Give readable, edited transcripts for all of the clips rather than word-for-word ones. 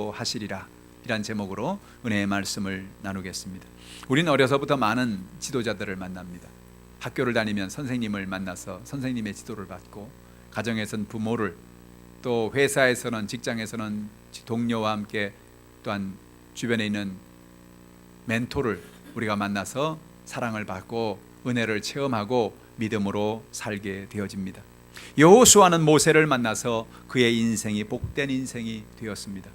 하시리라, 이란 제목으로 은혜의 말씀을 나누겠습니다. 우리는 어려서부터 많은 지도자들을 만납니다. 학교를 다니면 선생님을 만나서 선생님의 지도를 받고, 가정에서는 부모를, 또 회사에서는, 직장에서는 동료와 함께 또한 주변에 있는 멘토를 우리가 만나서 사랑을 받고 은혜를 체험하고 믿음으로 살게 되어집니다. 여호수아는 모세를 만나서 그의 인생이 복된 인생이 되었습니다.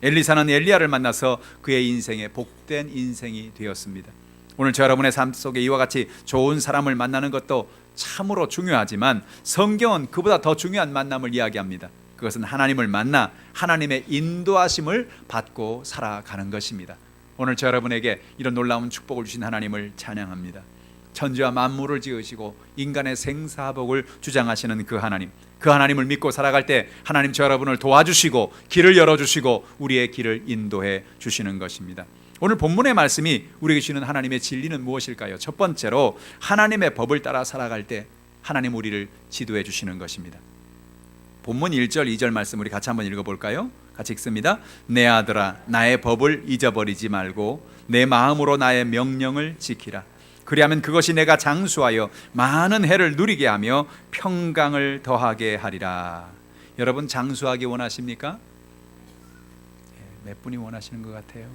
엘리사는 엘리야를 만나서 그의 인생에 복된 인생이 되었습니다. 오늘 저 여러분의 삶 속에 이와 같이 좋은 사람을 만나는 것도 참으로 중요하지만 성경은 그보다 더 중요한 만남을 이야기합니다. 그것은 하나님을 만나 하나님의 인도하심을 받고 살아가는 것입니다. 오늘 저 여러분에게 이런 놀라운 축복을 주신 하나님을 찬양합니다. 천지와 만물을 지으시고 인간의 생사복을 주장하시는 그 하나님을 믿고 살아갈 때 하나님 저 여러분을 도와주시고 길을 열어주시고 우리의 길을 인도해 주시는 것입니다. 오늘 본문의 말씀이 우리에게 주시는 하나님의 진리는 무엇일까요? 첫 번째로 하나님의 법을 따라 살아갈 때 하나님 우리를 지도해 주시는 것입니다. 본문 1절 2절 말씀 우리 같이 한번 읽어볼까요? 같이 읽습니다. 내 아들아, 나의 법을 잊어버리지 말고 내 마음으로 나의 명령을 지키라. 그리하면 그것이 내가 장수하여 많은 해를 누리게 하며 평강을 더하게 하리라. 여러분 장수하기 원하십니까? 몇 분이 원하시는 것 같아요?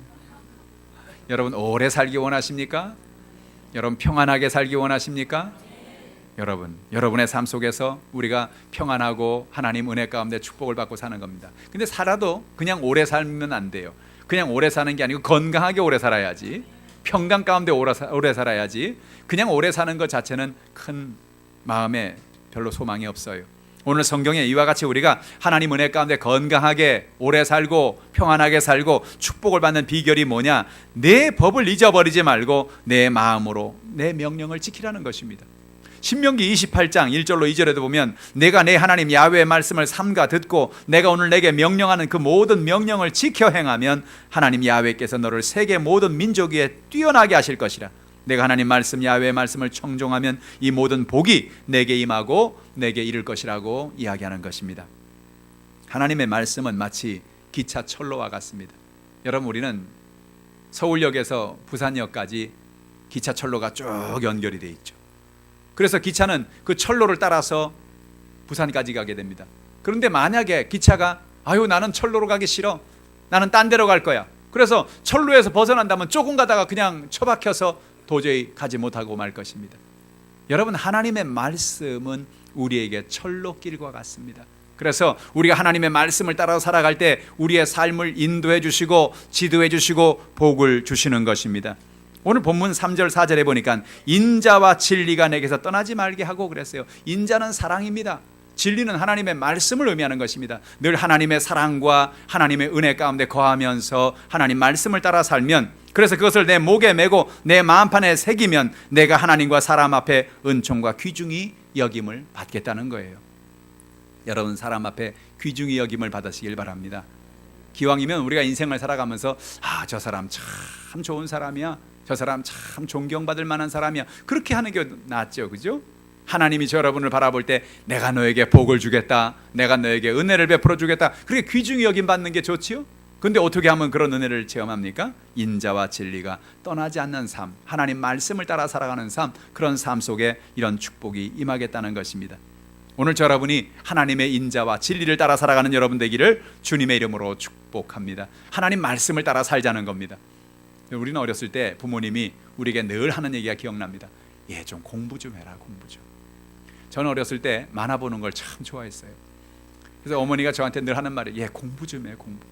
여러분 오래 살기 원하십니까? 여러분 평안하게 살기 원하십니까? 여러분의 삶 속에서 우리가 평안하고 하나님 은혜 가운데 축복을 받고 사는 겁니다. 근데 살아도 그냥 오래 살면 안 돼요. 그냥 오래 사는 게 아니고 건강하게 오래 살아야지, 평강 가운데 오래 살아야지. 그냥 오래 사는 것 자체는 큰 마음에 별로 소망이 없어요. 오늘 성경에 이와 같이 우리가 하나님 은혜 가운데 건강하게 오래 살고 평안하게 살고 축복을 받는 비결이 뭐냐? 내 법을 잊어버리지 말고 내 마음으로 내 명령을 지키라는 것입니다. 신명기 28장 1절로 2절에도 보면 내가 내 하나님 야훼의 말씀을 삼가 듣고 내가 오늘 내게 명령하는 그 모든 명령을 지켜 행하면 하나님 야훼께서 너를 세계 모든 민족 위에 뛰어나게 하실 것이라. 내가 하나님 말씀 야훼의 말씀을 청종하면 이 모든 복이 내게 임하고 내게 이를 것이라고 이야기하는 것입니다. 하나님의 말씀은 마치 기차철로와 같습니다. 여러분 우리는 서울역에서 부산역까지 기차철로가 쭉 연결이 되어 있죠. 그래서 기차는 그 철로를 따라서 부산까지 가게 됩니다. 그런데 만약에 기차가 나는 철로로 가기 싫어, 나는 딴 데로 갈 거야, 그래서 철로에서 벗어난다면 조금 가다가 그냥 처박혀서 도저히 가지 못하고 말 것입니다. 여러분 하나님의 말씀은 우리에게 철로길과 같습니다. 그래서 우리가 하나님의 말씀을 따라 살아갈 때 우리의 삶을 인도해 주시고 지도해 주시고 복을 주시는 것입니다. 오늘 본문 3절 4절에 보니까 인자와 진리가 내게서 떠나지 말게 하고 그랬어요. 인자는 사랑입니다. 진리는 하나님의 말씀을 의미하는 것입니다. 늘 하나님의 사랑과 하나님의 은혜 가운데 거하면서 하나님 말씀을 따라 살면, 그래서 그것을 내 목에 메고 내 마음판에 새기면 내가 하나님과 사람 앞에 은총과 귀중히 여김을 받겠다는 거예요. 여러분 사람 앞에 귀중히 여김을 받으시길 바랍니다. 기왕이면 우리가 인생을 살아가면서 저 사람 참 좋은 사람이야, 저 사람 참 존경받을 만한 사람이야, 그렇게 하는 게 낫죠, 그죠? 하나님이 저 여러분을 바라볼 때 내가 너에게 복을 주겠다, 내가 너에게 은혜를 베풀어 주겠다, 그렇게 귀중히 여김 받는 게 좋지요? 근데 어떻게 하면 그런 은혜를 체험합니까? 인자와 진리가 떠나지 않는 삶, 하나님 말씀을 따라 살아가는 삶, 그런 삶 속에 이런 축복이 임하겠다는 것입니다. 오늘 저 여러분이 하나님의 인자와 진리를 따라 살아가는 여러분 되기를 주님의 이름으로 축복합니다. 하나님 말씀을 따라 살자는 겁니다. 우리는 어렸을 때 부모님이 우리에게 늘 하는 얘기가 기억납니다. 좀 공부 좀 해라, 공부 좀. 저는 어렸을 때 만화 보는 걸 참 좋아했어요. 그래서 어머니가 저한테 늘 하는 말이 공부 좀 해, 공부.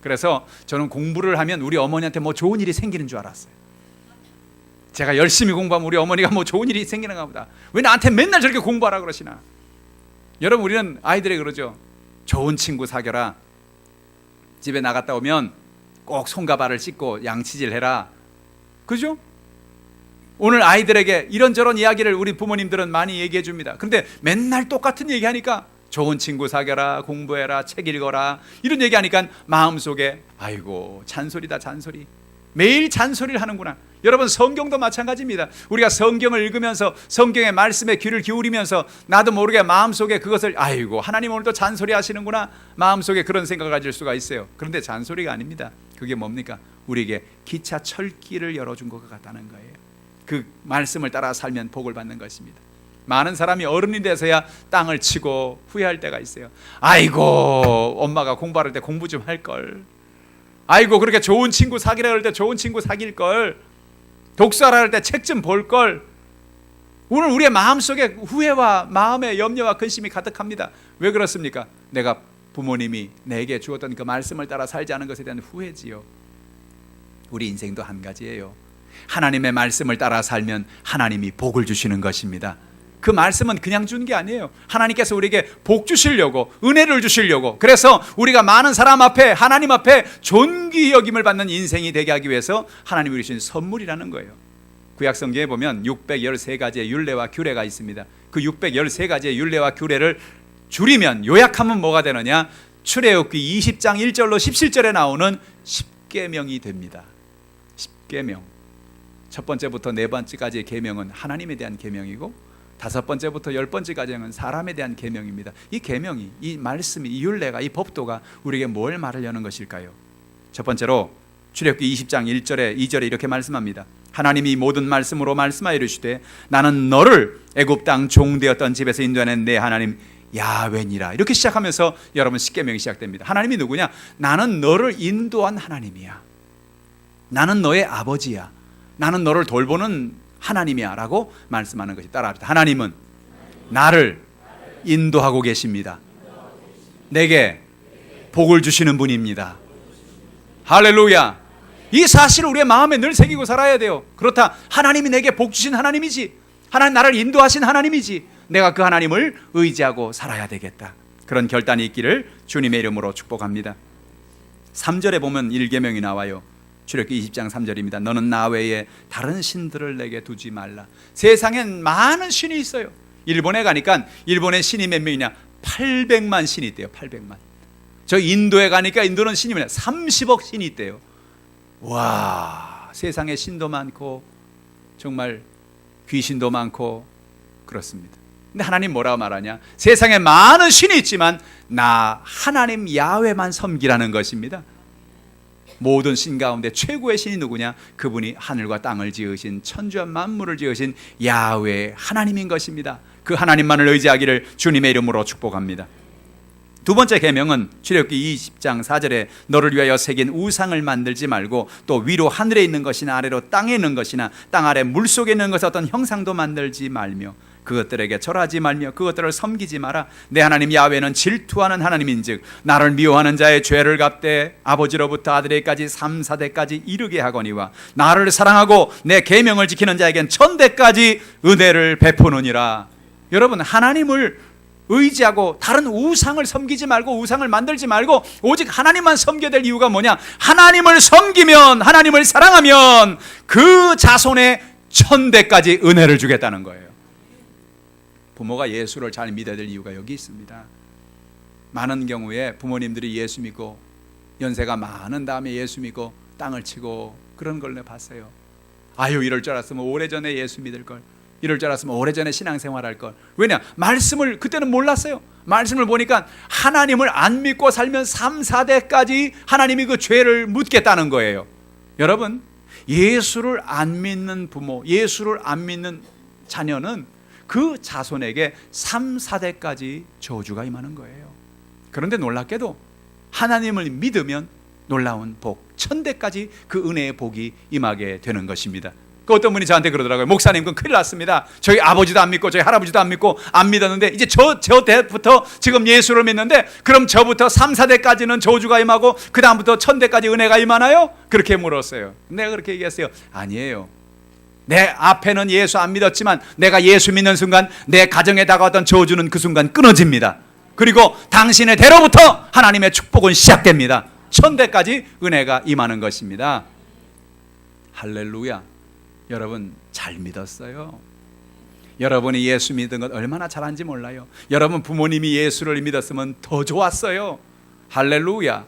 그래서 저는 공부를 하면 우리 어머니한테 뭐 좋은 일이 생기는 줄 알았어요. 제가 열심히 공부하면 우리 어머니가 뭐 좋은 일이 생기는가 보다. 왜 나한테 맨날 저렇게 공부하라 그러시나. 여러분 우리는 아이들에게 그러죠. 좋은 친구 사겨라. 집에 나갔다 오면 꼭 손과 발을 씻고 양치질 해라. 그죠? 오늘 아이들에게 이런저런 이야기를 우리 부모님들은 많이 얘기해 줍니다. 그런데 맨날 똑같은 얘기하니까 좋은 친구 사겨라, 공부해라, 책 읽어라, 이런 얘기하니까 마음속에 잔소리다, 잔소리. 매일 잔소리를 하는구나. 여러분, 성경도 마찬가지입니다. 우리가 성경을 읽으면서 성경의 말씀에 귀를 기울이면서 나도 모르게 마음속에 그것을, 아이고 하나님 오늘도 잔소리 하시는구나, 마음속에 그런 생각을 가질 수가 있어요. 그런데 잔소리가 아닙니다. 그게 뭡니까? 우리에게 기차 철길을 열어준 것 같다는 거예요. 그 말씀을 따라 살면 복을 받는 것입니다. 많은 사람이 어른이 돼서야 땅을 치고 후회할 때가 있어요. 아이고 엄마가 공부할 때 공부 좀 할걸, 아이고 그렇게 좋은 친구 사귀라 할 때 좋은 친구 사귈걸, 독서하라 할 때 책 좀 볼걸. 오늘 우리의 마음속에 후회와 마음의 염려와 근심이 가득합니다. 왜 그렇습니까? 내가 부모님이 내게 주었던 그 말씀을 따라 살지 않은 것에 대한 후회지요. 우리 인생도 한 가지예요. 하나님의 말씀을 따라 살면 하나님이 복을 주시는 것입니다. 그 말씀은 그냥 준 게 아니에요. 하나님께서 우리에게 복 주시려고, 은혜를 주시려고, 그래서 우리가 많은 사람 앞에, 하나님 앞에 존귀 여김을 받는 인생이 되게 하기 위해서 하나님이 주신 선물이라는 거예요. 구약 성경에 보면 613가지의 율례와 규례가 있습니다. 그 613가지의 율례와 규례를 줄이면, 요약하면 뭐가 되느냐? 출애굽기 20장 1절로 17절에 나오는 10계명이 됩니다. 10계명. 첫 번째부터 네 번째까지의 계명은 하나님에 대한 계명이고, 다섯 번째부터 10번째까지는 사람에 대한 계명입니다. 이 계명이, 이 말씀이, 이 율례가, 이 법도가 우리에게 뭘 말하려는 것일까요? 첫 번째로 출애굽기 20장 1절에 2절에 이렇게 말씀합니다. 하나님이 모든 말씀으로 말씀하여 이르시되 나는 너를 애굽 땅 종되었던 집에서 인도하는 내 하나님 야훼니라. 이렇게 시작하면서 여러분 10계명이 시작됩니다. 하나님이 누구냐? 나는 너를 인도한 하나님이야. 나는 너의 아버지야. 나는 너를 돌보는 하나님이야 라고 말씀하는 것이 따라합니다. 하나님은 나를 인도하고 계십니다. 내게 복을 주시는 분입니다. 할렐루야. 이 사실을 우리의 마음에 늘 새기고 살아야 돼요. 그렇다, 하나님이 내게 복 주신 하나님이지, 하나님 나를 인도하신 하나님이지, 내가 그 하나님을 의지하고 살아야 되겠다. 그런 결단이 있기를 주님의 이름으로 축복합니다. 3절에 보면 1계명이 나와요. 출애굽기 20장 3절입니다. 너는 나 외에 다른 신들을 내게 두지 말라. 세상엔 많은 신이 있어요. 일본에 가니까 일본의 신이 몇 명이냐? 800만 신이 있대요. 800만. 저 인도에 가니까 인도는 신이 뭐냐? 30억 신이 있대요. 와, 세상에 신도 많고 정말 귀신도 많고 그렇습니다. 근데 하나님 뭐라고 말하냐? 세상에 많은 신이 있지만 나 하나님 야훼만 섬기라는 것입니다. 모든 신 가운데 최고의 신이 누구냐? 그분이 하늘과 땅을 지으신, 천지와 만물을 지으신 야훼 하나님인 것입니다. 그 하나님만을 의지하기를 주님의 이름으로 축복합니다. 두 번째 계명은 출애굽기 20장 4절에 너를 위하여 새긴 우상을 만들지 말고, 또 위로 하늘에 있는 것이나 아래로 땅에 있는 것이나 땅 아래 물속에 있는 것의 어떤 형상도 만들지 말며 그것들에게 절하지 말며 그것들을 섬기지 마라. 내 하나님 야훼는 질투하는 하나님인즉 나를 미워하는 자의 죄를 갚되 아버지로부터 아들에게까지 3, 4대까지 이르게 하거니와 나를 사랑하고 내 계명을 지키는 자에겐 1000대까지 은혜를 베푸느니라. 여러분, 하나님을 의지하고 다른 우상을 섬기지 말고 우상을 만들지 말고 오직 하나님만 섬겨야 될 이유가 뭐냐? 하나님을 섬기면, 하나님을 사랑하면 그 자손에 1000대까지 은혜를 주겠다는 거예요. 부모가 예수를 잘 믿어야 될 이유가 여기 있습니다. 많은 경우에 부모님들이 예수 믿고 연세가 많은 다음에 예수 믿고 땅을 치고 그런 걸 내가 봤어요. 아유, 이럴 줄 알았으면 오래전에 예수 믿을 걸, 이럴 줄 알았으면 오래전에 신앙생활 할 걸. 왜냐? 말씀을 그때는 몰랐어요. 말씀을 보니까 하나님을 안 믿고 살면 3, 4대까지 하나님이 그 죄를 묻겠다는 거예요. 여러분, 예수를 안 믿는 부모, 예수를 안 믿는 자녀는 그 자손에게 3, 4대까지 저주가 임하는 거예요. 그런데 놀랍게도 하나님을 믿으면 놀라운 복, 1000대까지 그 은혜의 복이 임하게 되는 것입니다. 그 어떤 분이 저한테 그러더라고요. 목사님, 그건 큰일 났습니다. 저희 아버지도 안 믿고 저희 할아버지도 안 믿고 안 믿었는데 이제 저 때부터 지금 예수를 믿는데 그럼 저부터 3, 4대까지는 저주가 임하고 그 다음부터 1000대까지 은혜가 임하나요? 그렇게 물었어요. 내가 그렇게 얘기했어요. 아니에요. 내 앞에는 예수 안 믿었지만 내가 예수 믿는 순간 내 가정에 다가왔던 저주는 그 순간 끊어집니다. 그리고 당신의 대로부터 하나님의 축복은 시작됩니다. 1000대까지 은혜가 임하는 것입니다. 할렐루야. 여러분, 잘 믿었어요. 여러분이 예수 믿은 것 얼마나 잘한지 몰라요. 여러분 부모님이 예수를 믿었으면 더 좋았어요. 할렐루야.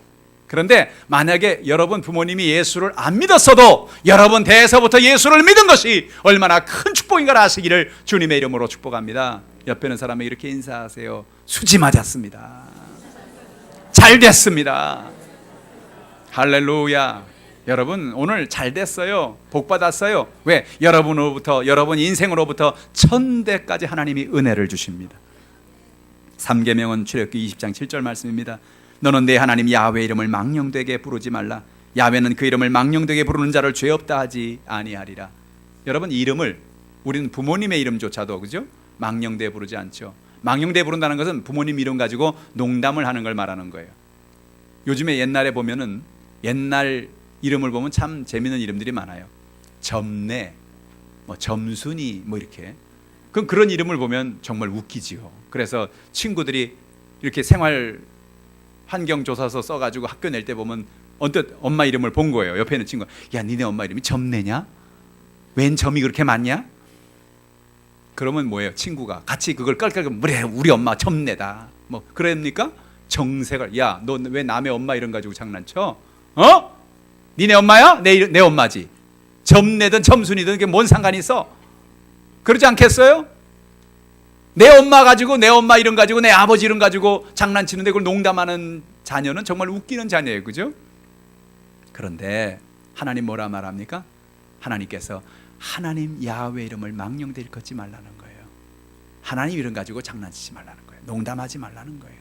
그런데 만약에 여러분 부모님이 예수를 안 믿었어도 여러분 대에서부터 예수를 믿은 것이 얼마나 큰 축복인 걸 아시기를 주님의 이름으로 축복합니다. 옆에 있는 사람에게 이렇게 인사하세요. 수지 맞았습니다. 잘 됐습니다. 할렐루야. 여러분 오늘 잘 됐어요. 복 받았어요. 왜? 여러분으로부터, 여러분 인생으로부터 천대까지 하나님이 은혜를 주십니다. 3계명은 출애굽기 20장 7절 말씀입니다. 너는 내 하나님 야훼 이름을 망령되게 부르지 말라. 야훼는 그 이름을 망령되게 부르는 자를 죄 없다 하지 아니하리라. 여러분 이름을, 우리는 부모님의 이름조차도 그죠? 망령되게 부르지 않죠. 망령되게 부른다는 것은 부모님 이름 가지고 농담을 하는 걸 말하는 거예요. 요즘에 옛날에 보면은, 옛날 이름을 보면 참 재밌는 이름들이 많아요. 점내, 뭐 점순이, 뭐 이렇게. 그럼 그런 이름을 보면 정말 웃기지요. 그래서 친구들이 이렇게 생활 환경 조사서 써가지고 학교 낼 때 보면 언뜻 엄마 이름을 본 거예요. 옆에 있는 친구가, 야 니네 엄마 이름이 점내냐? 웬 점이 그렇게 많냐? 그러면 뭐예요? 친구가 같이 그걸 깔깔깔, 그래 우리 엄마 점내다, 뭐 그럽니까? 정색을, 야 너 왜 남의 엄마 이름 가지고 장난쳐? 어? 니네 엄마야? 내 엄마지. 점내든 점순이든 그게 뭔 상관이 있어? 그러지 않겠어요? 내 엄마 가지고, 내 엄마 이름 가지고, 내 아버지 이름 가지고 장난치는데 그걸 농담하는 자녀는 정말 웃기는 자녀예요. 그죠? 그런데 하나님 뭐라 말합니까? 하나님께서 하나님 야훼 이름을 망령되이 일컫지 말라는 거예요. 하나님 이름 가지고 장난치지 말라는 거예요. 농담하지 말라는 거예요.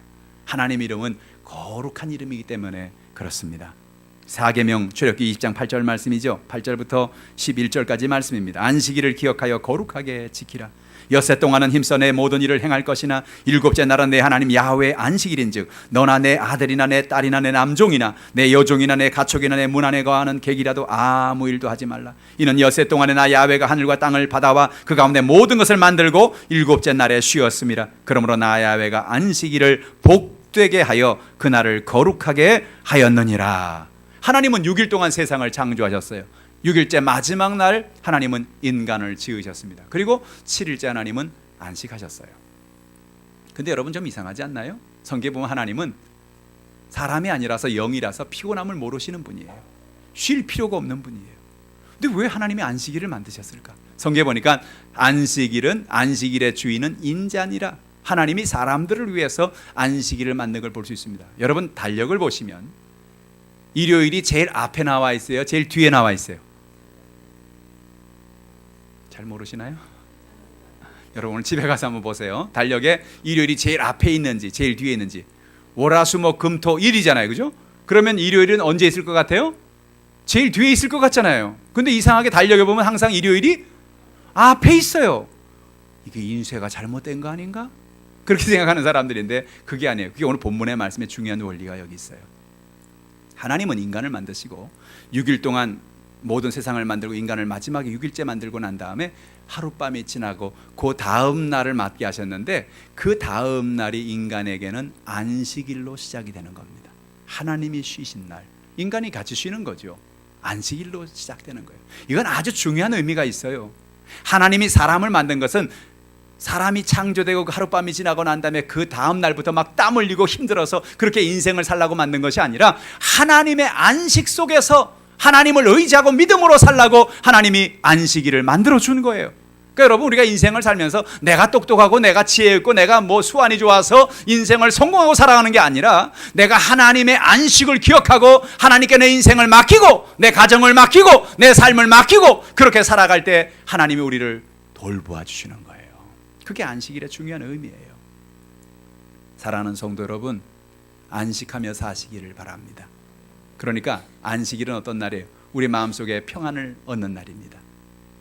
하나님 이름은 거룩한 이름이기 때문에 그렇습니다. 4계명 출애굽기 20장 8절 말씀이죠. 8절부터 11절까지 말씀입니다. 안식일을 기억하여 거룩하게 지키라. 엿새 동안은 힘써 내 모든 일을 행할 것이나 일곱째 날은 내 하나님 야훼의 안식일인즉 너나 내 아들이나 내 딸이나 내 남종이나 내 여종이나 내 가축이나 내 문 안에 거하는 객이라도 아무 일도 하지 말라. 이는 엿새 동안에 나 야훼가 하늘과 땅을 바다와 그 가운데 모든 것을 만들고 일곱째 날에 쉬었음이라. 그러므로 나 야훼가 안식일을 복되게 하여 그날을 거룩하게 하였느니라. 하나님은 6일 동안 세상을 창조하셨어요. 6일째 마지막 날 하나님은 인간을 지으셨습니다. 그리고 7일째 하나님은 안식하셨어요. 근데 여러분 좀 이상하지 않나요? 성경에 보면 하나님은 사람이 아니라서 영이라서 피곤함을 모르시는 분이에요. 쉴 필요가 없는 분이에요. 근데 왜 하나님이 안식일을 만드셨을까? 성경에 보니까 안식일은, 안식일의 주인은 인자니라. 하나님이 사람들을 위해서 안식일을 만든 걸 볼 수 있습니다. 여러분 달력을 보시면 일요일이 제일 앞에 나와 있어요? 제일 뒤에 나와 있어요? 잘 모르시나요? 여러분 오늘 집에 가서 한번 보세요. 달력에 일요일이 제일 앞에 있는지 제일 뒤에 있는지. 월화수목금토 일이잖아요, 그죠? 그러면 일요일은 언제 있을 것 같아요? 제일 뒤에 있을 것 같잖아요. 근데 이상하게 달력에 보면 항상 일요일이 앞에 있어요. 이게 인쇄가 잘못된 거 아닌가? 그렇게 생각하는 사람들인데 그게 아니에요. 그게 오늘 본문의 말씀에 중요한 원리가 여기 있어요. 하나님은 인간을 만드시고 6일 동안 모든 세상을 만들고 인간을 마지막에 6일째 만들고 난 다음에 하룻밤이 지나고 그 다음 날을 맞게 하셨는데 그 다음 날이 인간에게는 안식일로 시작이 되는 겁니다. 하나님이 쉬신 날, 인간이 같이 쉬는 거죠. 안식일로 시작되는 거예요. 이건 아주 중요한 의미가 있어요. 하나님이 사람을 만든 것은 사람이 창조되고 하룻밤이 지나고 난 다음에 그 다음 날부터 막 땀 흘리고 힘들어서 그렇게 인생을 살라고 만든 것이 아니라 하나님의 안식 속에서 하나님을 의지하고 믿음으로 살라고 하나님이 안식일을 만들어 준 거예요. 그러니까 여러분 우리가 인생을 살면서 내가 똑똑하고 내가 지혜 있고 내가 뭐 수완이 좋아서 인생을 성공하고 살아가는 게 아니라 내가 하나님의 안식을 기억하고 하나님께 내 인생을 맡기고 내 가정을 맡기고 내 삶을 맡기고 그렇게 살아갈 때 하나님이 우리를 돌보아 주시는 거예요. 그게 안식일의 중요한 의미예요. 사랑하는 성도 여러분, 안식하며 사시기를 바랍니다. 그러니까 안식일은 어떤 날이에요? 우리 마음속에 평안을 얻는 날입니다.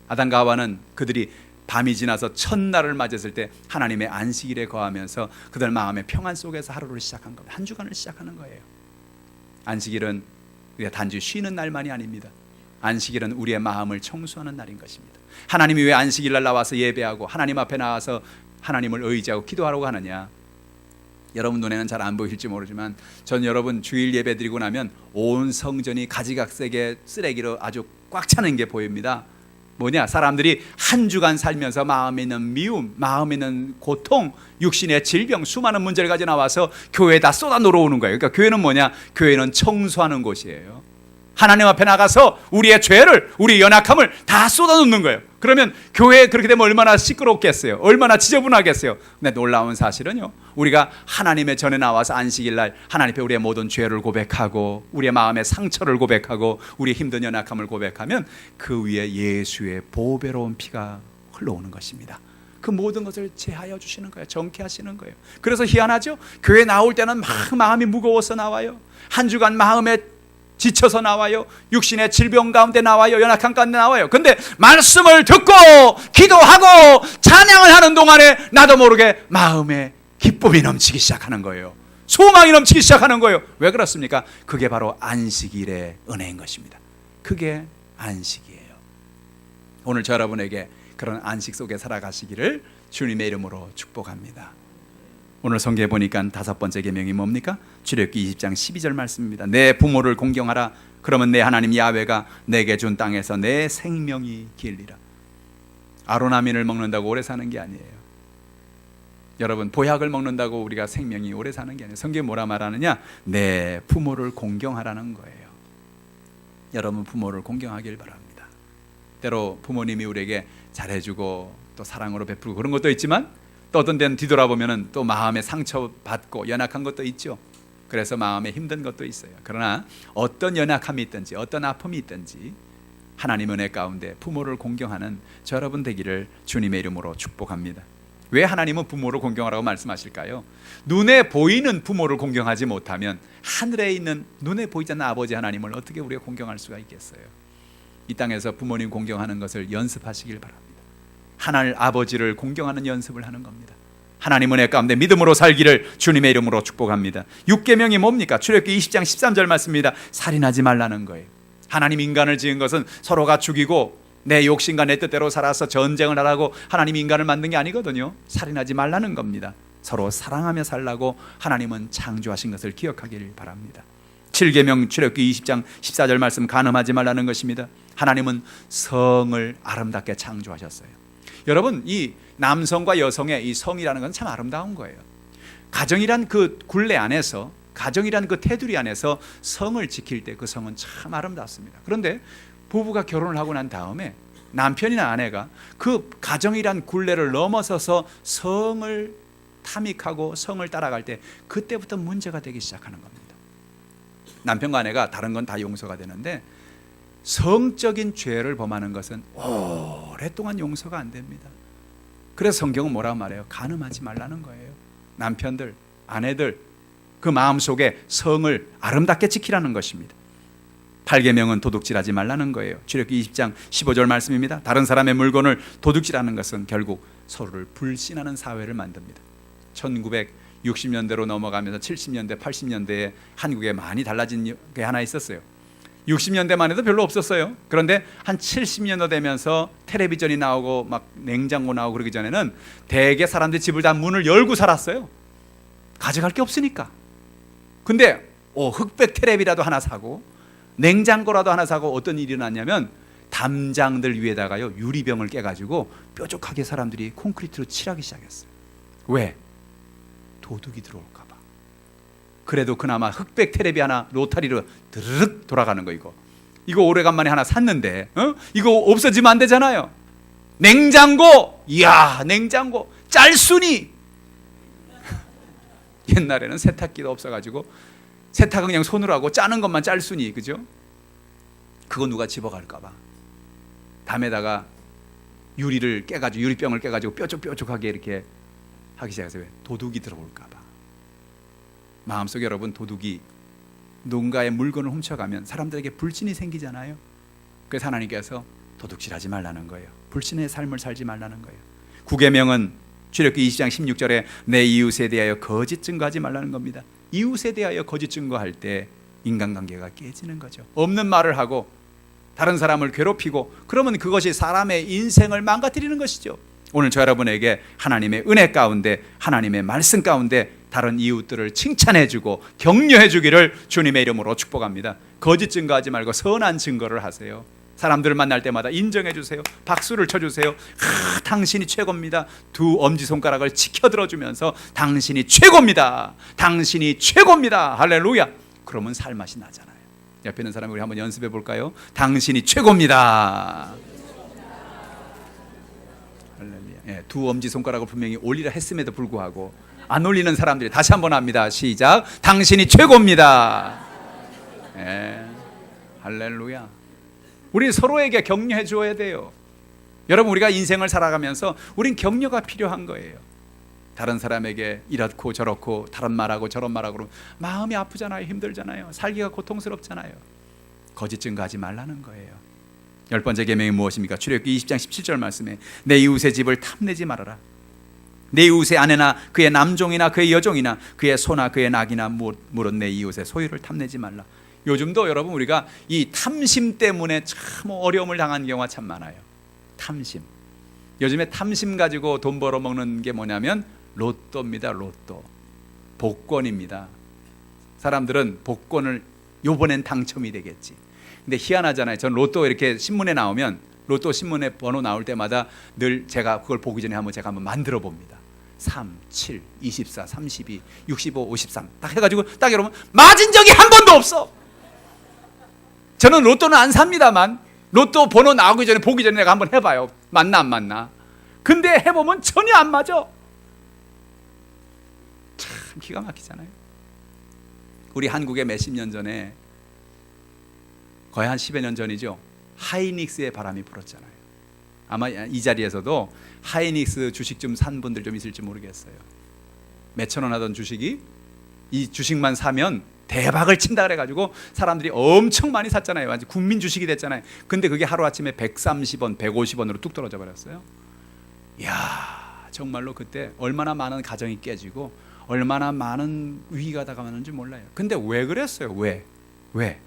아담과 하와는 그들이 밤이 지나서 첫날을 맞았을 때 하나님의 안식일에 거하면서 그들 마음의 평안 속에서 하루를 시작한 겁니다. 한 주간을 시작하는 거예요. 안식일은 우리가 단지 쉬는 날만이 아닙니다. 안식일은 우리의 마음을 청소하는 날인 것입니다. 하나님이 왜 안식일날 나와서 예배하고 하나님 앞에 나와서 하나님을 의지하고 기도하라고 하느냐? 여러분 눈에는 잘 안 보일지 모르지만 전 여러분 주일 예배 드리고 나면 온 성전이 가지각색의 쓰레기로 아주 꽉 차는 게 보입니다. 뭐냐? 사람들이 한 주간 살면서 마음에 있는 미움, 마음에 있는 고통, 육신의 질병, 수많은 문제를 가지고 나와서 교회에 다 쏟아 놓으러 오는 거예요. 그러니까 교회는 뭐냐? 교회는 청소하는 곳이에요. 하나님 앞에 나가서 우리의 죄를, 우리의 연약함을 다 쏟아놓는 거예요. 그러면 교회에 그렇게 되면 얼마나 시끄럽겠어요? 얼마나 지저분하겠어요? 근데 놀라운 사실은요, 우리가 하나님의 전에 나와서 안식일 날 하나님 앞에 우리의 모든 죄를 고백하고 우리의 마음의 상처를 고백하고 우리의 힘든 연약함을 고백하면 그 위에 예수의 보배로운 피가 흘러오는 것입니다. 그 모든 것을 제하여 주시는 거예요. 정케하시는 거예요. 그래서 희한하죠? 교회 나올 때는 막 마음이 무거워서 나와요. 한 주간 마음에 지쳐서 나와요. 육신의 질병 가운데 나와요. 연약한 가운데 나와요. 근데 말씀을 듣고 기도하고 찬양을 하는 동안에 나도 모르게 마음에 기쁨이 넘치기 시작하는 거예요. 소망이 넘치기 시작하는 거예요. 왜 그렇습니까? 그게 바로 안식일의 은혜인 것입니다. 그게 안식이에요. 오늘 저 여러분에게 그런 안식 속에 살아가시기를 주님의 이름으로 축복합니다. 오늘 성경에 보니까 5번째 계명이 뭡니까? 출애굽기 20장 12절 말씀입니다. 내 부모를 공경하라. 그러면 내 하나님 야훼가 내게 준 땅에서 내 생명이 길리라. 아로나민을 먹는다고 오래 사는 게 아니에요. 여러분, 보약을 먹는다고 우리가 생명이 오래 사는 게 아니에요. 성경이 뭐라 말하느냐? 내 부모를 공경하라는 거예요. 여러분, 부모를 공경하길 바랍니다. 때로 부모님이 우리에게 잘해주고 또 사랑으로 베풀고 그런 것도 있지만 또 어떤 데는 뒤돌아보면 또 마음에 상처받고 연약한 것도 있죠. 그래서 마음에 힘든 것도 있어요. 그러나 어떤 연약함이 있든지 어떤 아픔이 있든지 하나님 은혜 가운데 부모를 공경하는 저 여러분 되기를 주님의 이름으로 축복합니다. 왜 하나님은 부모를 공경하라고 말씀하실까요? 눈에 보이는 부모를 공경하지 못하면 하늘에 있는 눈에 보이지 않는 아버지 하나님을 어떻게 우리가 공경할 수가 있겠어요? 이 땅에서 부모님 공경하는 것을 연습하시길 바랍니다. 하나님 아버지를 공경하는 연습을 하는 겁니다. 하나님 은혜 가운데 믿음으로 살기를 주님의 이름으로 축복합니다. 6계명이 뭡니까? 출애굽기 20장 13절 말씀입니다. 살인하지 말라는 거예요. 하나님 인간을 지은 것은 서로가 죽이고 내 욕심과 내 뜻대로 살아서 전쟁을 하라고 하나님 인간을 만든 게 아니거든요. 살인하지 말라는 겁니다. 서로 사랑하며 살라고 하나님은 창조하신 것을 기억하길 바랍니다. 7계명 출애굽기 20장 14절 말씀, 간음하지 말라는 것입니다. 하나님은 성을 아름답게 창조하셨어요. 여러분, 이 남성과 여성의 이 성이라는 건 참 아름다운 거예요. 가정이란 그 굴레 안에서, 가정이란 그 테두리 안에서 성을 지킬 때 그 성은 참 아름답습니다. 그런데 부부가 결혼을 하고 난 다음에 남편이나 아내가 그 가정이란 굴레를 넘어서서 성을 탐닉하고 성을 따라갈 때 그때부터 문제가 되기 시작하는 겁니다. 남편과 아내가 다른 건 다 용서가 되는데 성적인 죄를 범하는 것은 오랫동안 용서가 안 됩니다. 그래서 성경은 뭐라고 말해요? 간음하지 말라는 거예요. 남편들, 아내들, 그 마음속에 성을 아름답게 지키라는 것입니다. 8계명은 도둑질하지 말라는 거예요. 출애굽기 20장 15절 말씀입니다. 다른 사람의 물건을 도둑질하는 것은 결국 서로를 불신하는 사회를 만듭니다. 1960년대로 넘어가면서 70년대, 80년대에 한국에 많이 달라진 게 하나 있었어요. 60년대만 해도 별로 없었어요. 그런데 한 70년대 되면서 텔레비전이 나오고 막 냉장고 나오고 그러기 전에는 대개 사람들이 집을 다 문을 열고 살았어요. 가져갈 게 없으니까. 근데 흑백 텔레비라도 하나 사고 냉장고라도 하나 사고 어떤 일이 났냐면 담장들 위에다가요 유리병을 깨가지고 뾰족하게 사람들이 콘크리트로 칠하기 시작했어요. 왜? 도둑이 들어올까 봐. 그래도 그나마 흑백 텔레비 하나 로타리로 드르륵 돌아가는 거 이거 오래간만에 하나 샀는데 이거 없어지면 안 되잖아요. 냉장고, 이야 냉장고 짤순이. 옛날에는 세탁기도 없어가지고 세탁은 그냥 손으로 하고 짜는 것만 짤순이, 그죠? 그거 누가 집어갈까 봐 담에다가 유리를 깨가지고 유리병을 깨가지고 뾰족뾰족하게 이렇게 하기 시작해서 왜? 도둑이 들어올까 봐. 마음속에 여러분 도둑이 누군가의 물건을 훔쳐가면 사람들에게 불신이 생기잖아요. 그래서 하나님께서 도둑질하지 말라는 거예요. 불신의 삶을 살지 말라는 거예요. 9계명은 출애굽기 20장 16절에 내 이웃에 대하여 거짓 증거하지 말라는 겁니다. 이웃에 대하여 거짓 증거할 때 인간관계가 깨지는 거죠. 없는 말을 하고 다른 사람을 괴롭히고 그러면 그것이 사람의 인생을 망가뜨리는 것이죠. 오늘 저 여러분에게 하나님의 은혜 가운데 하나님의 말씀 가운데 다른 이웃들을 칭찬해주고 격려해주기를 주님의 이름으로 축복합니다. 거짓 증거하지 말고 선한 증거를 하세요. 사람들을 만날 때마다 인정해 주세요. 박수를 쳐주세요. 당신이 최고입니다. 두 엄지손가락을 치켜들어주면서 당신이 최고입니다. 당신이 최고입니다. 할렐루야. 그러면 살맛이 나잖아요. 옆에 있는 사람이 우리 한번 연습해 볼까요? 당신이 최고입니다. 할렐루야. 예, 두 엄지손가락을 분명히 올리라 했음에도 불구하고 안 올리는 사람들이 다시 한번 합니다. 시작. 당신이 최고입니다. 예, 할렐루야. 우리 서로에게 격려해 줘야 돼요. 여러분, 우리가 인생을 살아가면서 우린 격려가 필요한 거예요. 다른 사람에게 이렇고 저렇고 다른 말하고 저런 말하고 그러면 마음이 아프잖아요. 힘들잖아요. 살기가 고통스럽잖아요. 거짓 증거하지 말라는 거예요. 10번째 계명이 무엇입니까? 출애굽기 20장 17절 말씀에 내 이웃의 집을 탐내지 말아라. 내 이웃의 아내나 그의 남종이나 그의 여종이나 그의 소나 그의 낙이나 물은 내 이웃의 소유를 탐내지 말라. 요즘도 여러분 우리가 이 탐심 때문에 참 어려움을 당하는 경우가 참 많아요. 탐심. 요즘에 탐심 가지고 돈 벌어먹는 게 뭐냐면 로또입니다. 로또. 복권입니다. 사람들은 복권을 요번엔 당첨이 되겠지. 근데 희한하잖아요. 전 로또 이렇게 신문에 나오면 로또 신문에 번호 나올 때마다 늘 제가 그걸 보기 전에 제가 한번 만들어 봅니다. 3, 7, 24, 32, 65, 53 딱 해가지고 딱 여러분 맞은 적이 한 번도 없어. 저는 로또는 안 삽니다만 로또 번호 나오기 전에 보기 전에 내가 한번 해봐요. 맞나 안 맞나. 근데 해보면 전혀 안 맞아. 참 기가 막히잖아요. 우리 한국에 몇십 년 전에 거의 한 10여 년 전이죠. 하이닉스의 바람이 불었잖아요. 아마 이 자리에서도 하이닉스 주식 좀 산 분들 좀 있을지 모르겠어요. 몇천 원 하던 주식이 이 주식만 사면 대박을 친다 그래가지고 사람들이 엄청 많이 샀잖아요. 완전 국민 주식이 됐잖아요. 근데 그게 하루아침에 130원, 150원으로 뚝 떨어져 버렸어요. 이야, 정말로 그때 얼마나 많은 가정이 깨지고 얼마나 많은 위기가 다가왔는지 몰라요. 근데 왜 그랬어요? 왜?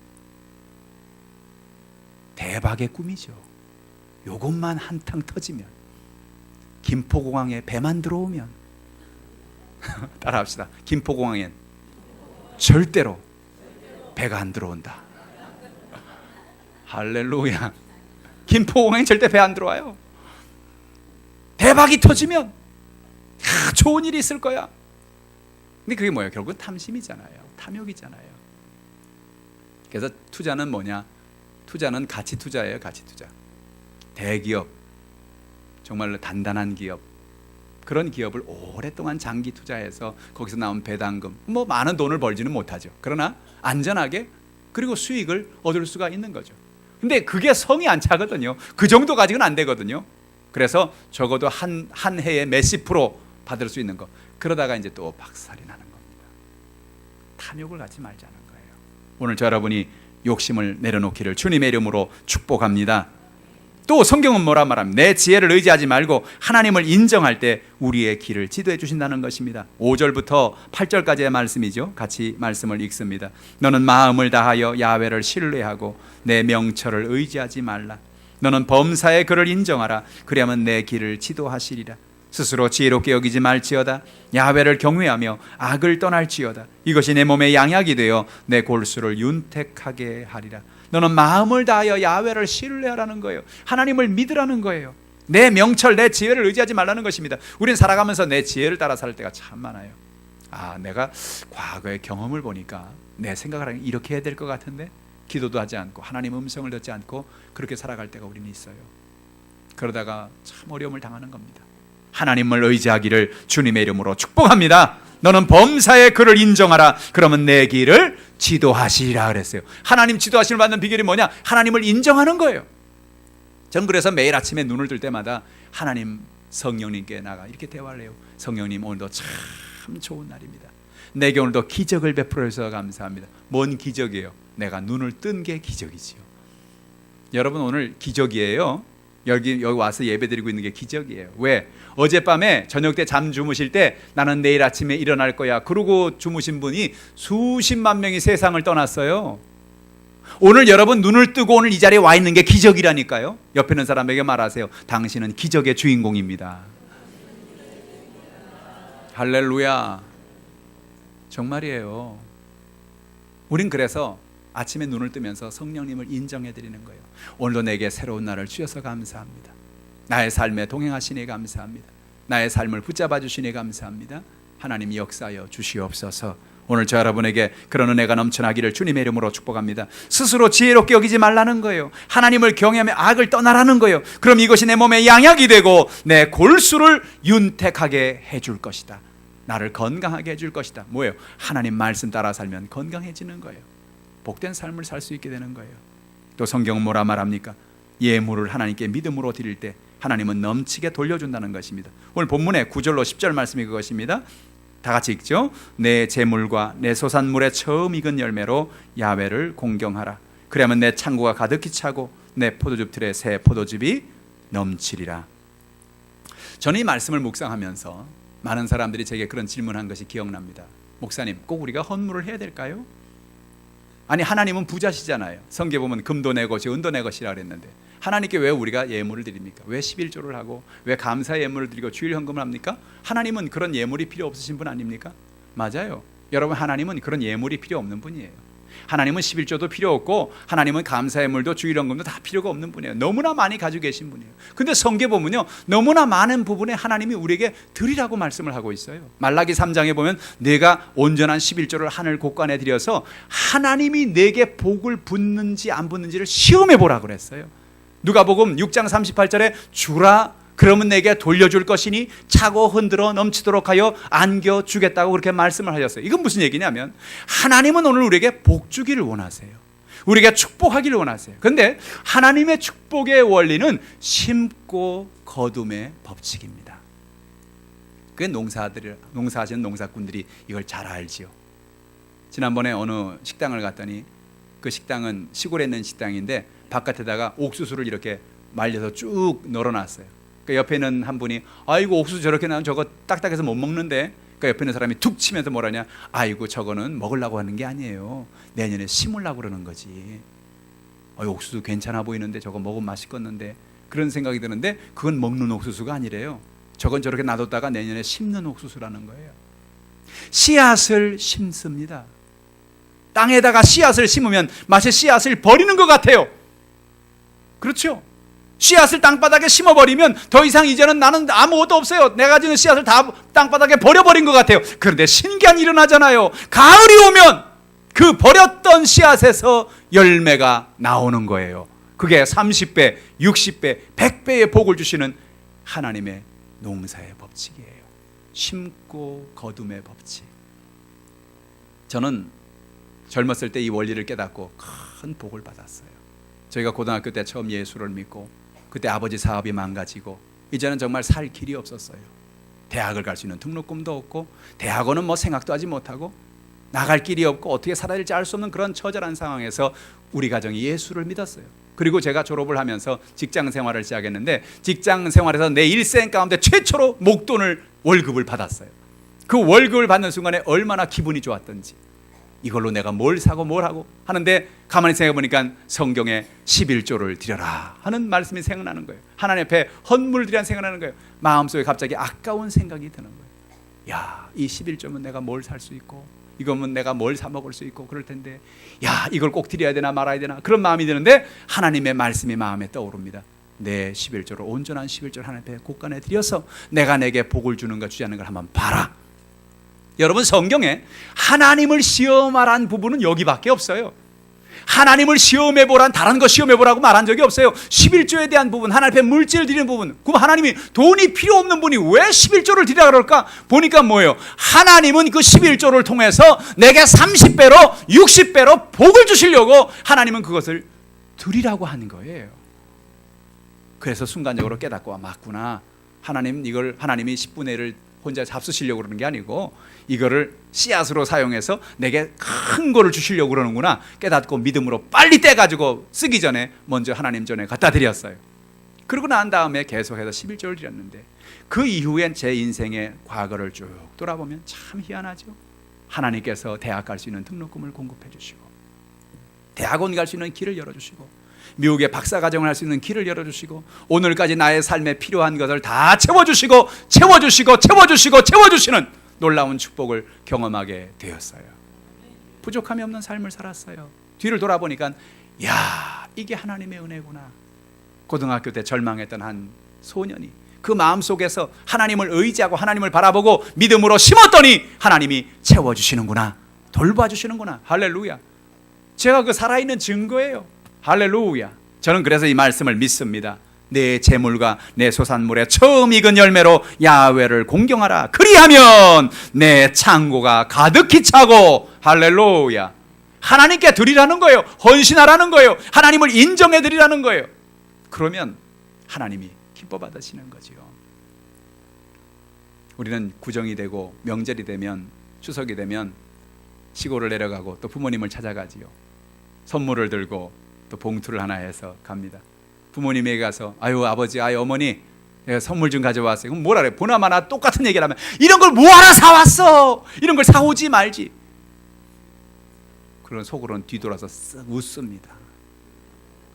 대박의 꿈이죠. 요것만 한탕 터지면, 김포공항에 배만 들어오면 따라합시다. 김포공항엔 절대로 배가 안 들어온다. 할렐루야. 김포공항엔 절대 배 안 들어와요. 대박이 터지면 좋은 일이 있을 거야. 근데 그게 뭐예요? 결국은 탐심이잖아요. 탐욕이잖아요. 그래서 투자는 뭐냐? 투자는 가치 투자예요. 가치 투자. 대기업, 정말로 단단한 기업, 그런 기업을 오랫동안 장기 투자해서 거기서 나온 배당금, 뭐 많은 돈을 벌지는 못하죠. 그러나 안전하게 그리고 수익을 얻을 수가 있는 거죠. 근데 그게 성이 안 차거든요. 그 정도 가지고는 안 되거든요. 그래서 적어도 한 해에 몇십 프로 받을 수 있는 거. 그러다가 이제 또 박살이 나는 겁니다. 탐욕을 갖지 말자는 거예요. 오늘 저 여러분이 욕심을 내려놓기를 주님의 이름으로 축복합니다. 또 성경은 뭐라 말합니까? 내 지혜를 의지하지 말고 하나님을 인정할 때 우리의 길을 지도해 주신다는 것입니다. 5절부터 8절까지의 말씀이죠. 같이 말씀을 읽습니다. 너는 마음을 다하여 야훼를 신뢰하고 내 명철을 의지하지 말라. 너는 범사의 그를 인정하라. 그리하면 내 길을 지도하시리라. 스스로 지혜롭게 여기지 말지어다. 야훼를 경외하며 악을 떠날지어다. 이것이 내 몸에 양약이 되어 내 골수를 윤택하게 하리라. 너는 마음을 다하여 야훼를 신뢰하라는 거예요. 하나님을 믿으라는 거예요. 내 명철, 내 지혜를 의지하지 말라는 것입니다. 우리는 살아가면서 내 지혜를 따라 살 때가 참 많아요. 내가 과거의 경험을 보니까 내 생각을 하면 이렇게 해야 될 것 같은데 기도도 하지 않고 하나님 음성을 듣지 않고 그렇게 살아갈 때가 우리는 있어요. 그러다가 참 어려움을 당하는 겁니다. 하나님을 의지하기를 주님의 이름으로 축복합니다. 너는 범사의 그를 인정하라. 그러면 내 길을 지도하시리라 그랬어요. 하나님 지도하심을 받는 비결이 뭐냐? 하나님을 인정하는 거예요. 전 그래서 매일 아침에 눈을 뜰 때마다 하나님 성령님께 나가 이렇게 대화를 해요. 성령님, 오늘도 참 좋은 날입니다. 내게 오늘도 기적을 베풀어 주셔서 감사합니다. 뭔 기적이에요? 내가 눈을 뜬 게 기적이지요. 여러분, 오늘 기적이에요. 여기 와서 예배드리고 있는 게 기적이에요. 왜? 어젯밤에 저녁 때 잠 주무실 때 나는 내일 아침에 일어날 거야 그러고 주무신 분이 수십만 명이 세상을 떠났어요. 오늘 여러분 눈을 뜨고 오늘 이 자리에 와 있는 게 기적이라니까요. 옆에 있는 사람에게 말하세요. 당신은 기적의 주인공입니다. 할렐루야. 정말이에요. 우린 그래서 아침에 눈을 뜨면서 성령님을 인정해 드리는 거예요. 오늘도 내게 새로운 날을 주셔서 감사합니다. 나의 삶에 동행하시니 감사합니다. 나의 삶을 붙잡아 주시니 감사합니다. 하나님 역사하여 주시옵소서. 오늘 저 여러분에게 그런 은혜가 넘쳐나기를 주님의 이름으로 축복합니다. 스스로 지혜롭게 여기지 말라는 거예요. 하나님을 경외하며 악을 떠나라는 거예요. 그럼 이것이 내 몸에 양약이 되고 내 골수를 윤택하게 해줄 것이다. 나를 건강하게 해줄 것이다. 뭐예요? 하나님 말씀 따라 살면 건강해지는 거예요. 복된 삶을 살 수 있게 되는 거예요. 또 성경은 뭐라 말합니까? 예물을 하나님께 믿음으로 드릴 때 하나님은 넘치게 돌려준다는 것입니다. 오늘 본문의 9절로 10절 말씀이 그것입니다. 다 같이 읽죠. 내 재물과 내 소산물의 처음 익은 열매로 야훼를 공경하라. 그러면 내 창고가 가득히 차고 내 포도즙 틀에 새 포도즙이 넘치리라. 저는 이 말씀을 묵상하면서 많은 사람들이 제게 그런 질문한 것이 기억납니다. 목사님, 꼭 우리가 헌물을 해야 될까요? 아니, 하나님은 부자시잖아요. 성경에 보면 금도 내 것이 은도 내 것이라 그랬는데 하나님께 왜 우리가 예물을 드립니까? 왜 11조를 하고 왜 감사 예물을 드리고 주일 헌금을 합니까? 하나님은 그런 예물이 필요 없으신 분 아닙니까? 맞아요. 여러분, 하나님은 그런 예물이 필요 없는 분이에요. 하나님은 11조도 필요 없고 하나님은 감사 예물도 주일 헌금도 다 필요가 없는 분이에요. 너무나 많이 가지고 계신 분이에요. 근데 성경에 보면요, 너무나 많은 부분에 하나님이 우리에게 드리라고 말씀을 하고 있어요. 말라기 3장에 보면 내가 온전한 11조를 하늘 곳간에 드려서 하나님이 내게 복을 붓는지 안 붓는지를 시험해 보라 그랬어요. 누가복음 6장 38절에 주라 그러면 내게 돌려줄 것이니 차고 흔들어 넘치도록 하여 안겨주겠다고 그렇게 말씀을 하셨어요. 이건 무슨 얘기냐면 하나님은 오늘 우리에게 복 주기를 원하세요. 우리가 축복하기를 원하세요. 그런데 하나님의 축복의 원리는 심고 거둠의 법칙입니다. 그 농사하시는 농사꾼들이 이걸 잘 알지요. 지난번에 어느 식당을 갔더니 그 식당은 시골에 있는 식당인데 바깥에다가 옥수수를 이렇게 말려서 쭉 널어놨어요. 그 옆에 있는 한 분이 아이고 옥수수 저렇게 나면 저거 딱딱해서 못 먹는데, 그 옆에 있는 사람이 툭 치면서 뭐라냐, 아이고 저거는 먹으려고 하는 게 아니에요. 내년에 심으려고 그러는 거지. 옥수수 괜찮아 보이는데 저거 먹으면 맛있겠는데, 그런 생각이 드는데 그건 먹는 옥수수가 아니래요. 저건 저렇게 놔뒀다가 내년에 심는 옥수수라는 거예요. 씨앗을 심습니다. 땅에다가 씨앗을 심으면 마치 씨앗을 버리는 것 같아요. 그렇죠? 씨앗을 땅바닥에 심어버리면 더 이상 이제는 나는 아무것도 없어요. 내가 가지는 씨앗을 다 땅바닥에 버려버린 것 같아요. 그런데 신기한 일이 일어나잖아요. 가을이 오면 그 버렸던 씨앗에서 열매가 나오는 거예요. 그게 30배, 60배, 100배의 복을 주시는 하나님의 농사의 법칙이에요. 심고 거둠의 법칙. 저는 젊었을 때 이 원리를 깨닫고 큰 복을 받았어요. 저희가 고등학교 때 처음 예수를 믿고 그때 아버지 사업이 망가지고 이제는 정말 살 길이 없었어요. 대학을 갈 수 있는 등록금도 없고 대학원은 뭐 생각도 하지 못하고 나갈 길이 없고 어떻게 살아야 될지 알 수 없는 그런 처절한 상황에서 우리 가정이 예수를 믿었어요. 그리고 제가 졸업을 하면서 직장 생활을 시작했는데 직장 생활에서 내 일생 가운데 최초로 목돈을 월급을 받았어요. 그 월급을 받는 순간에 얼마나 기분이 좋았던지, 이걸로 내가 뭘 사고 뭘 하고 하는데 가만히 생각해 보니까 성경에 11조를 드려라 하는 말씀이 생각나는 거예요. 하나님 앞에 헌물 드리라는 생각나는 거예요. 마음속에 갑자기 아까운 생각이 드는 거예요. 야, 이 11조면 내가 뭘 살 수 있고 이거면 내가 뭘 사 먹을 수 있고 그럴 텐데, 야, 이걸 꼭 드려야 되나 말아야 되나 그런 마음이 드는데 하나님의 말씀이 마음에 떠오릅니다. 내 11조를 온전한 11조를 하나님 앞에 곳간에 드려서 내가 내게 복을 주는가 주지 않는 걸 한번 봐라. 여러분, 성경에 하나님을 시험하라는 부분은 여기밖에 없어요. 하나님을 시험해보란, 다른 거 시험해보라고 말한 적이 없어요. 11조에 대한 부분, 하나님 앞에 물질을 드리는 부분. 그럼 하나님이 돈이 필요 없는 분이 왜 11조를 드리라 그럴까? 보니까 뭐예요? 하나님은 그 11조를 통해서 내게 30배로 60배로 복을 주시려고 하나님은 그것을 드리라고 하는 거예요. 그래서 순간적으로 깨닫고, 맞구나. 하나님이 10분의 1을 혼자 잡수시려고 그러는 게 아니고 이거를 씨앗으로 사용해서 내게 큰 거를 주시려고 그러는구나 깨닫고 믿음으로 빨리 떼가지고 쓰기 전에 먼저 하나님 전에 갖다 드렸어요. 그러고 난 다음에 계속해서 11조를 드렸는데 그 이후엔 제 인생의 과거를 쭉 돌아보면 참 희한하죠. 하나님께서 대학 갈 수 있는 등록금을 공급해 주시고 대학원 갈 수 있는 길을 열어주시고 미국의 박사과정을 할 수 있는 길을 열어주시고 오늘까지 나의 삶에 필요한 것을 다 채워주시고 채워주시는 놀라운 축복을 경험하게 되었어요. 부족함이 없는 삶을 살았어요. 뒤를 돌아보니까 야, 이게 하나님의 은혜구나. 고등학교 때 절망했던 한 소년이 그 마음속에서 하나님을 의지하고 하나님을 바라보고 믿음으로 심었더니 하나님이 채워주시는구나, 돌봐주시는구나. 할렐루야. 제가 그 살아있는 증거예요. 할렐루야. 저는 그래서 이 말씀을 믿습니다. 내 재물과 내 소산물에 처음 익은 열매로 야훼를 공경하라. 그리하면 내 창고가 가득히 차고, 할렐루야. 하나님께 드리라는 거예요. 헌신하라는 거예요. 하나님을 인정해 드리라는 거예요. 그러면 하나님이 기뻐 받으시는 거죠. 우리는 구정이 되고 명절이 되면, 추석이 되면 시골을 내려가고 또 부모님을 찾아가지요. 선물을 들고 또 봉투를 하나 해서 갑니다. 부모님에게 가서 아유 아버지, 아유 어머니, 내가 선물 좀 가져왔어요. 그럼 뭐라 그래? 보나마나 똑같은 얘기를 하면 이런 걸 뭐하러 사왔어? 이런 걸 사오지 말지. 그런 속으로는 뒤돌아서 쓱 웃습니다.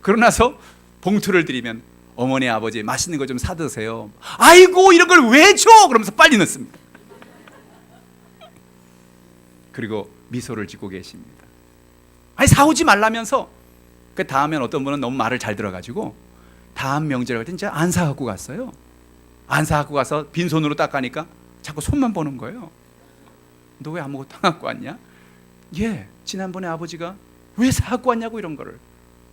그러고 나서 봉투를 드리면 어머니 아버지 맛있는 거 좀 사드세요. 아이고 이런 걸 왜 줘? 그러면서 빨리 넣습니다. 그리고 미소를 짓고 계십니다. 아니 사오지 말라면서. 그 다음엔 어떤 분은 너무 말을 잘 들어가지고 다음 명절 갈 때 진짜 안 사갖고 갔어요. 안 사갖고 가서 빈손으로 딱 가니까 자꾸 손만 보는 거예요. 너 왜 아무것도 안 갖고 왔냐? 예, 지난번에 아버지가 왜 사갖고 왔냐고 이런 거를.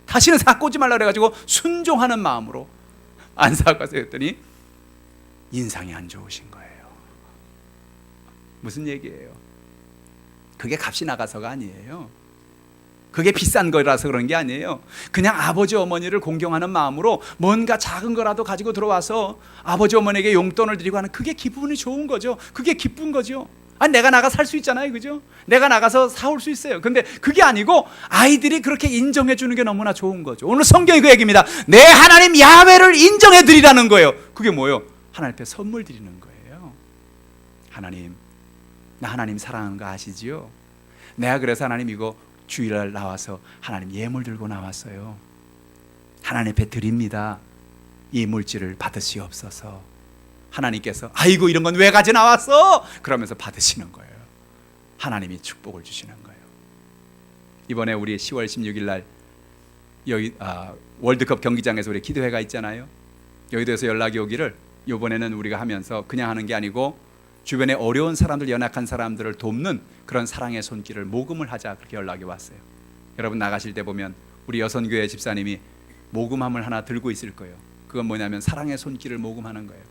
다시는 사갖고 오지 말라 그래가지고 순종하는 마음으로 안 사갖고 왔어요. 했더니 인상이 안 좋으신 거예요. 무슨 얘기예요? 그게 값이 나가서가 아니에요. 그게 비싼 거라서 그런 게 아니에요. 그냥 아버지 어머니를 공경하는 마음으로 뭔가 작은 거라도 가지고 들어와서 아버지 어머니에게 용돈을 드리고 하는, 그게 기분이 좋은 거죠. 그게 기쁜 거죠. 아니 내가 나가 살 수 있잖아요, 그죠? 내가 나가서 사올 수 있어요. 근데 그게 아니고 아이들이 그렇게 인정해 주는 게 너무나 좋은 거죠. 오늘 성경이 그 얘기입니다. 내 하나님 야훼를 인정해 드리라는 거예요. 그게 뭐예요? 하나님 앞에 선물 드리는 거예요. 하나님, 나 하나님 사랑하는 거 아시지요? 내가 그래서 하나님 이거 주일날 나와서 하나님 예물 들고 나왔어요. 하나님 앞에 드립니다. 이 물질을 받으시옵소서. 하나님께서 아이고 이런 건 왜 가져 나왔어? 그러면서 받으시는 거예요. 하나님이 축복을 주시는 거예요. 이번에 우리 10월 16일 날 여기 월드컵 경기장에서 우리 기도회가 있잖아요. 여의도에서 연락이 오기를 이번에는 우리가 하면서 그냥 하는 게 아니고 주변에 어려운 사람들, 연약한 사람들을 돕는 그런 사랑의 손길을 모금을 하자, 그렇게 연락이 왔어요. 여러분 나가실 때 보면 우리 여선교회 집사님이 모금함을 하나 들고 있을 거예요. 그건 뭐냐면 사랑의 손길을 모금하는 거예요.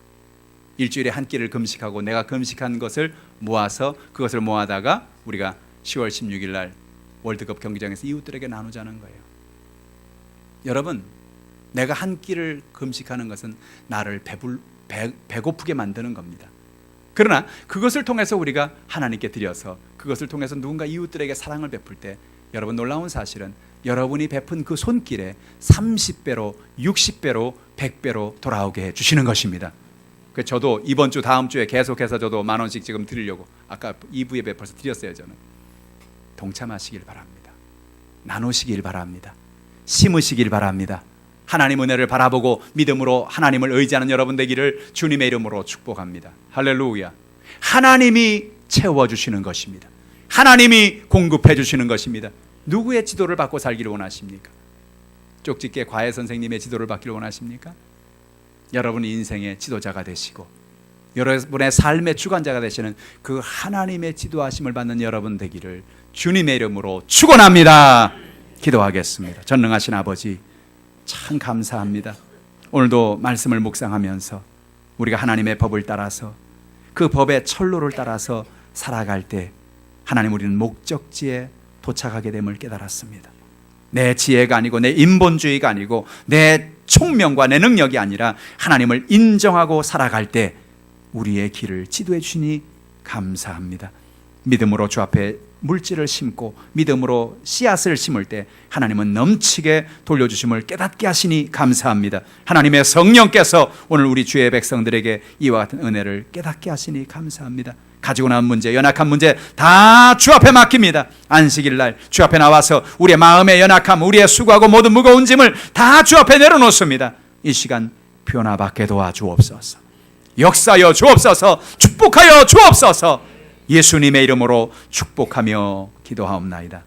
일주일에 한 끼를 금식하고 내가 금식한 것을 모아서 그것을 모아다가 우리가 10월 16일 날 월드컵 경기장에서 이웃들에게 나누자는 거예요. 여러분, 내가 한 끼를 금식하는 것은 나를 배고프게 만드는 겁니다. 그러나 그것을 통해서 우리가 하나님께 드려서 그것을 통해서 누군가 이웃들에게 사랑을 베풀 때 여러분 놀라운 사실은 여러분이 베푼 그 손길에 30배로 60배로 100배로 돌아오게 해주시는 것입니다. 저도 이번 주 다음 주에 계속해서 저도 10,000원씩 지금 드리려고 아까 2부에 베풀어서 드렸어요. 저는 동참하시길 바랍니다. 나누시길 바랍니다. 심으시길 바랍니다. 하나님 은혜를 바라보고 믿음으로 하나님을 의지하는 여러분 되기를 주님의 이름으로 축복합니다. 할렐루야. 하나님이 채워주시는 것입니다. 하나님이 공급해 주시는 것입니다. 누구의 지도를 받고 살기를 원하십니까? 쪽집게 과외 선생님의 지도를 받기를 원하십니까? 여러분이 인생의 지도자가 되시고 여러분의 삶의 주관자가 되시는 그 하나님의 지도하심을 받는 여러분 되기를 주님의 이름으로 축원합니다. 기도하겠습니다. 전능하신 아버지, 참 감사합니다. 오늘도 말씀을 묵상하면서 우리가 하나님의 법을 따라서 그 법의 철로를 따라서 살아갈 때 하나님, 우리는 목적지에 도착하게 됨을 깨달았습니다. 내 지혜가 아니고 내 인본주의가 아니고 내 총명과 내 능력이 아니라 하나님을 인정하고 살아갈 때 우리의 길을 지도해 주시니 감사합니다. 믿음으로 주 앞에 물질을 심고 믿음으로 씨앗을 심을 때 하나님은 넘치게 돌려주심을 깨닫게 하시니 감사합니다. 하나님의 성령께서 오늘 우리 주의 백성들에게 이와 같은 은혜를 깨닫게 하시니 감사합니다. 가지고 나온 문제, 연약한 문제 다 주 앞에 맡깁니다. 안식일 날 주 앞에 나와서 우리의 마음의 연약함, 우리의 수고하고 모든 무거운 짐을 다 주 앞에 내려놓습니다. 이 시간 변화받게 도와주옵소서. 역사여 주옵소서. 축복하여 주옵소서. 예수님의 이름으로 축복하며 기도하옵나이다.